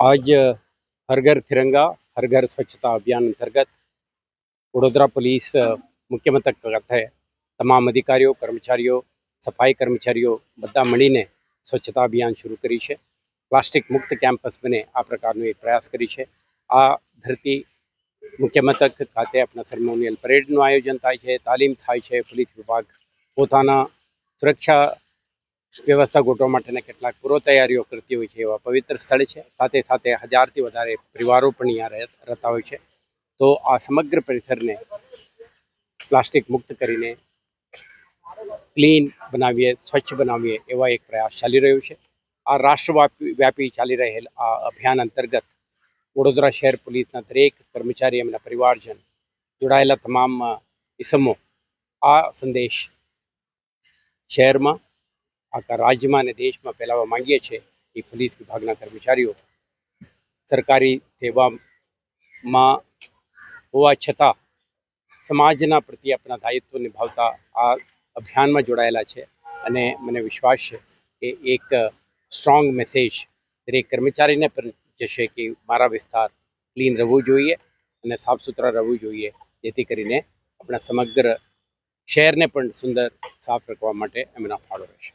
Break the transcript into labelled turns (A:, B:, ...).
A: आज हर घर तिरंगा हर घर स्वच्छता अभियान अंतर्गत वडोदरा पुलिस मुख्य मथक खाતે તમામ અધિકારીઓ કર્મચારીઓ સફાઈ કર્મચારીઓ બધા મળીને સ્વચ્છતા અભિયાન શરૂ કરી છે. પ્લાસ્ટિક મુક્ત કેમ્પસ બને આ પ્રકારનો એક પ્રયાસ કરી છે. આ ધરતી મુખ્ય મથક ખાતે આપણા સેરેમોનિયલ પરેડનું આયોજન થાય છે, તાલીમ થાય છે. પોલીસ વિભાગ પોતાના સુરક્ષા વ્યવસ્થા ગોઠવવા માટેના કેટલાક પૂર્વ તૈયારીઓ કરતી હોય છે. એવા પવિત્ર સ્થળ છે. સાથે સાથે 1000થી વધારે પરિવારો પણ અહીંયા રહેતા હોય છે. તો આ સમગ્ર પરિસરને પ્લાસ્ટિક મુક્ત કરીને ક્લીન બનાવીએ, સ્વચ્છ બનાવીએ એવા એક પ્રયાસ ચાલી રહ્યો છે. આ રાષ્ટ્રવ્યાપી ચાલી રહેલ આ અભિયાન અંતર્ગત વડોદરા શહેર પોલીસના દરેક કર્મચારી એમના પરિવારજન જોડાયેલા તમામ ઇસમો આ સંદેશ શહેરમાં, આખા રાજ્યમાં અને દેશમાં ફેલાવવા માંગીએ છીએ કે પોલીસ વિભાગના કર્મચારીઓ સરકારી સેવામાં હોવા છતાં સમાજના પ્રત્યે આપણા દાયિત્વ નિભાવતા આ અભિયાનમાં જોડાયેલા છે. અને મને વિશ્વાસ છે કે એક સ્ટ્રોંગ મેસેજ દરેક કર્મચારીને પણ જશે કે મારા વિસ્તાર ક્લીન રહેવું જોઈએ અને સાફ સુથરા રહેવું જોઈએ, જેથી કરીને આપણા સમગ્ર શહેરને પણ સુંદર સાફ રાખવા માટે એમના ફાળો રહેશે.